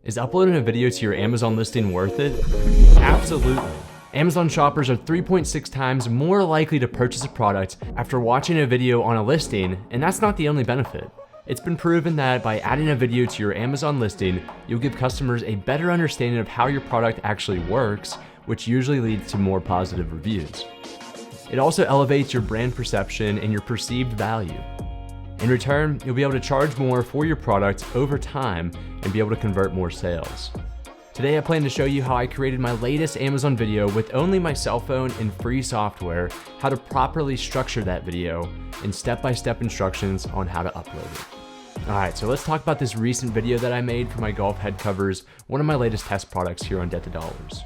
Is uploading a video to your Amazon listing worth it? Absolutely. Amazon shoppers are 3.6 times more likely to purchase a product after watching a video on a listing, and that's not the only benefit. It's been proven that by adding a video to your Amazon listing, you'll give customers a better understanding of how your product actually works, which usually leads to more positive reviews. It also elevates your brand perception and your perceived value. In return, you'll be able to charge more for your product over time and be able to convert more sales. Today, I plan to show you how I created my latest Amazon video with only my cell phone and free software, how to properly structure that video, and step-by-step instructions on how to upload it. All right, so let's talk about this recent video that I made for my golf head covers, one of my latest test products here on Debt to Dollars.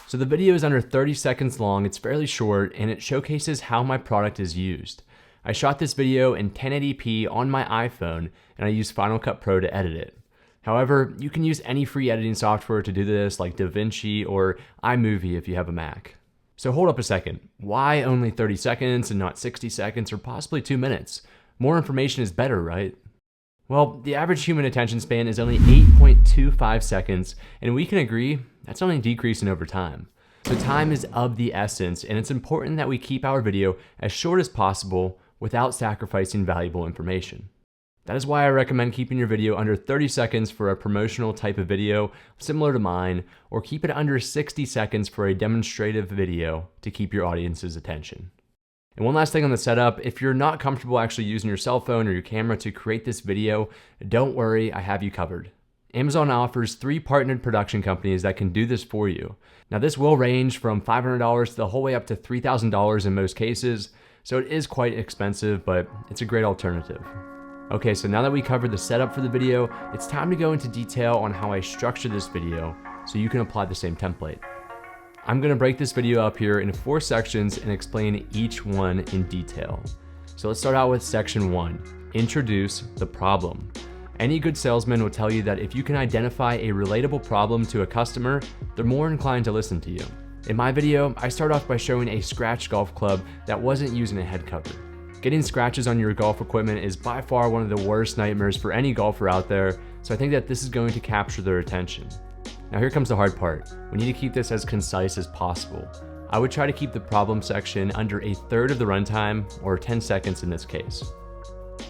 So the video is under 30 seconds long, it's fairly short, and it showcases how my product is used. I shot this video in 1080p on my iPhone, and I used Final Cut Pro to edit it. However, you can use any free editing software to do this, like DaVinci or iMovie if you have a Mac. So hold up a second. Why only 30 seconds and not 60 seconds or possibly 2 minutes? More information is better, right? Well, the average human attention span is only 8.25 seconds, and we can agree that's only decreasing over time. So time is of the essence, and it's important that we keep our video as short as possible without sacrificing valuable information. That is why I recommend keeping your video under 30 seconds for a promotional type of video similar to mine, or keep it under 60 seconds for a demonstrative video to keep your audience's attention. And one last thing on the setup, if you're not comfortable actually using your cell phone or your camera to create this video, don't worry, I have you covered. Amazon offers 3 partnered production companies that can do this for you. Now this will range from $500 to the whole way up to $3,000 in most cases, so it is quite expensive, but it's a great alternative. Okay, so now that we covered the setup for the video, it's time to go into detail on how I structure this video so you can apply the same template. I'm gonna break this video up here into 4 sections and explain each one in detail. So let's start out with section 1, introduce the problem. Any good salesman will tell you that if you can identify a relatable problem to a customer, they're more inclined to listen to you. In my video, I start off by showing a scratched golf club that wasn't using a head cover. Getting scratches on your golf equipment is by far one of the worst nightmares for any golfer out there, so I think that this is going to capture their attention. Now here comes the hard part. We need to keep this as concise as possible. I would try to keep the problem section under 1/3 of the runtime, or 10 seconds in this case.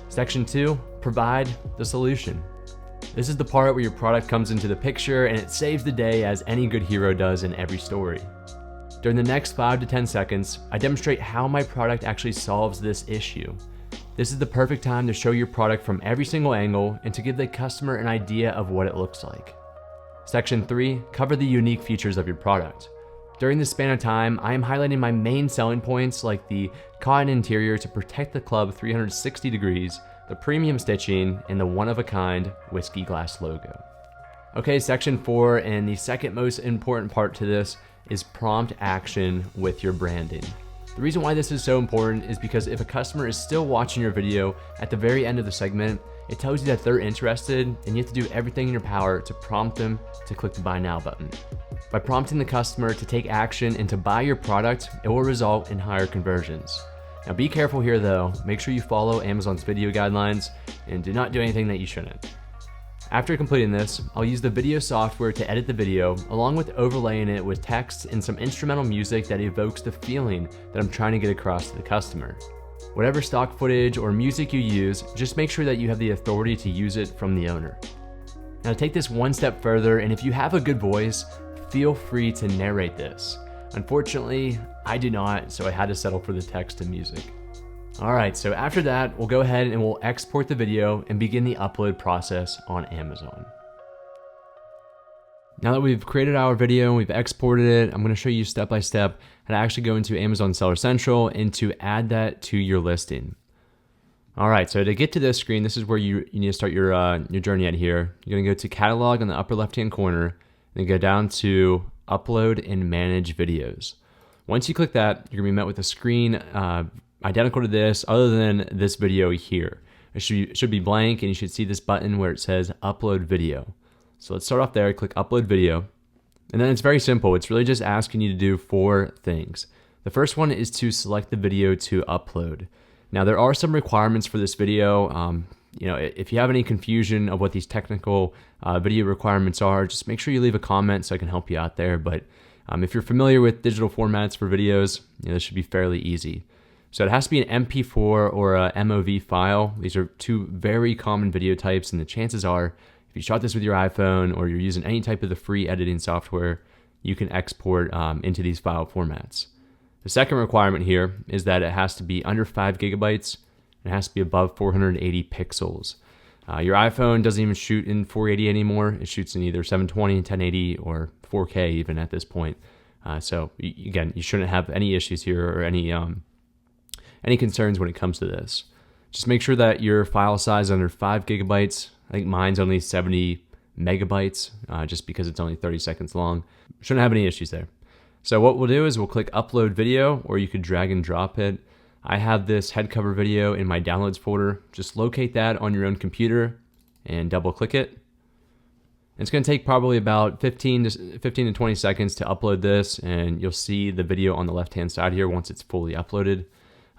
Section 2, provide the solution. This is the part where your product comes into the picture and it saves the day, as any good hero does in every story. During the next 5 to 10 seconds, I demonstrate how my product actually solves this issue. This is the perfect time to show your product from every single angle and to give the customer an idea of what it looks like. Section 3, cover the unique features of your product. During this span of time, I am highlighting my main selling points like the cotton interior to protect the club 360 degrees, the premium stitching, and the one-of-a-kind whiskey glass logo. Okay, section 4, and the second most important part to this is prompt action with your branding. The reason why this is so important is because if a customer is still watching your video at the very end of the segment, it tells you that they're interested, and you have to do everything in your power to prompt them to click the buy now button. By prompting the customer to take action and to buy your product, it will result in higher conversions. Now be careful here though, make sure you follow Amazon's video guidelines and do not do anything that you shouldn't. After completing this, I'll use the video software to edit the video, along with overlaying it with text and some instrumental music that evokes the feeling that I'm trying to get across to the customer. Whatever stock footage or music you use, just make sure that you have the authority to use it from the owner. Now take this one step further, and if you have a good voice, feel free to narrate this. Unfortunately, I do not, so I had to settle for the text and music. Alright, so after that, we'll go ahead and we'll export the video and begin the upload process on Amazon. Now that we've created our video and we've exported it, I'm going to show you step by step how to actually go into Amazon Seller Central and to add that to your listing. Alright, so to get to this screen, this is where you need to start your journey at here. You're going to go to Catalog on the upper left hand corner, and then go down to Upload and Manage Videos. Once you click that, you're going to be met with a screen identical to this, other than this video here. It should be blank, and you should see this button where it says Upload Video. So let's start off there, click Upload Video. And then it's very simple. It's really just asking you to do 4 things. The first one is to select the video to upload. Now there are some requirements for this video. if you have any confusion of what these technical video requirements are, just make sure you leave a comment so I can help you out there. But if you're familiar with digital formats for videos, this should be fairly easy. So it has to be an MP4 or a MOV file. These are two very common video types, and the chances are, if you shot this with your iPhone or you're using any type of the free editing software, you can export into these file formats. The second requirement here is that it has to be under 5 gigabytes and it has to be above 480 pixels. Your iPhone doesn't even shoot in 480 anymore. It shoots in either 720, 1080, or 4K even at this point. So again, you shouldn't have any issues here or any concerns when it comes to this. Just make sure that your file size is under 5 gigabytes. I think mine's only 70 megabytes, just because it's only 30 seconds long. Shouldn't have any issues there. So what we'll do is we'll click upload video, or you could drag and drop it. I have this head cover video in my downloads folder. Just locate that on your own computer and double click it. It's going to take probably about 15 to 20 seconds to upload this, and you'll see the video on the left hand side here once it's fully uploaded.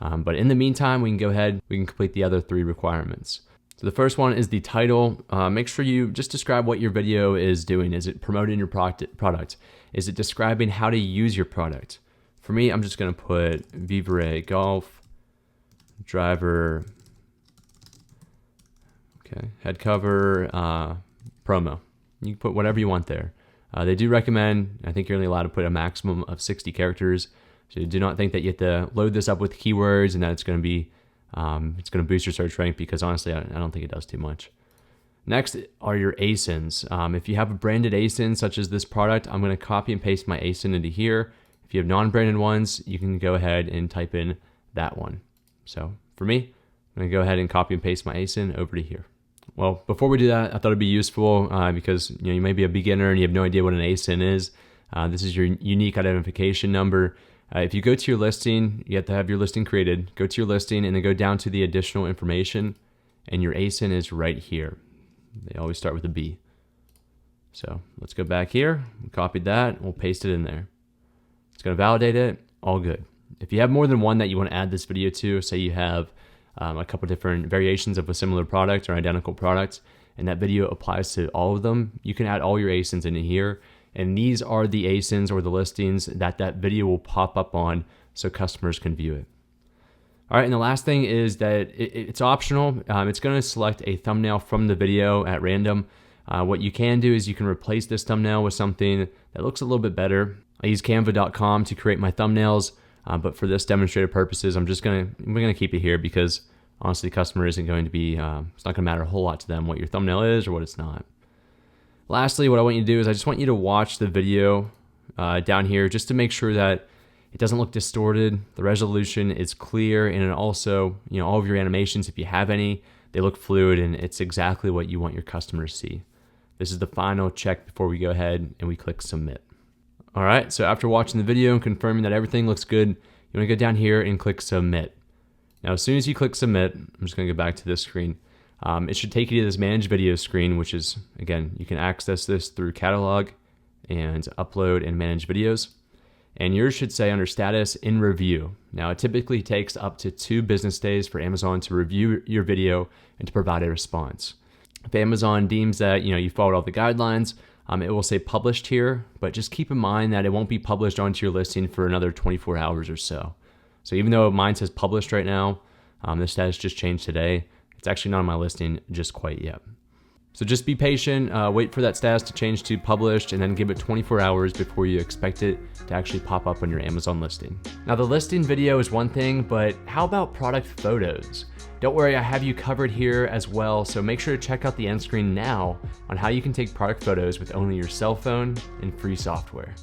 But in the meantime, we can complete the other 3 requirements. So the first one is the title. Make sure you just describe what your video is doing. Is it promoting your product? Is it describing how to use your product? For me, I'm just going to put Vivere Golf driver, head cover, promo. You can put whatever you want there. They do recommend, I think you're only allowed to put a maximum of 60 characters. So do not think that you have to load this up with keywords and that it's going to boost your search rank, because honestly, I don't think it does too much. Next are your ASINs. If you have a branded ASIN such as this product, I'm going to copy and paste my ASIN into here. If you have non-branded ones, you can go ahead and type in that one. So for me, I'm going to go ahead and copy and paste my ASIN over to here. Well, before we do that, I thought it'd be useful because you may be a beginner and you have no idea what an ASIN is. This is your unique identification number. If you go to your listing, you have to have your listing created. Go to your listing and then go down to the additional information, and your ASIN is right here. They always start with a B. So let's go back here. We copied that. We'll paste it in there. It's going to validate it. All good. If you have more than one that you want to add this video to, say you have a couple different variations of a similar product or identical product, and that video applies to all of them, you can add all your ASINs into here. And these are the ASINs or the listings that video will pop up on so customers can view it. All right, and the last thing is that it's optional. It's going to select a thumbnail from the video at random. What you can do is you can replace this thumbnail with something that looks a little bit better. I use canva.com to create my thumbnails, but for this demonstrative purposes, we're gonna keep it here because honestly, customer isn't going to be, it's not gonna matter a whole lot to them what your thumbnail is or what it's not. Lastly, what I want you to do is I just want you to watch the video down here just to make sure that it doesn't look distorted, the resolution is clear, and it also, all of your animations, if you have any, they look fluid and it's exactly what you want your customers to see. This is the final check before we go ahead and we click submit. All right, so after watching the video and confirming that everything looks good, you wanna go down here and click submit. Now, as soon as you click submit, I'm just gonna go back to this screen. It should take you to this manage video screen, which is, again, you can access this through catalog and upload and manage videos. And yours should say under status in review. Now, it typically takes up to 2 business days for Amazon to review your video and to provide a response. If Amazon deems that you followed all the guidelines, it will say published here, but just keep in mind that it won't be published onto your listing for another 24 hours or so. So even though mine says published right now, the status just changed today. It's actually not on my listing just quite yet. So just be patient, wait for that status to change to published, and then give it 24 hours before you expect it to actually pop up on your Amazon listing. Now, the listing video is one thing, but how about product photos? Don't worry, I have you covered here as well, so make sure to check out the end screen now on how you can take product photos with only your cell phone and free software.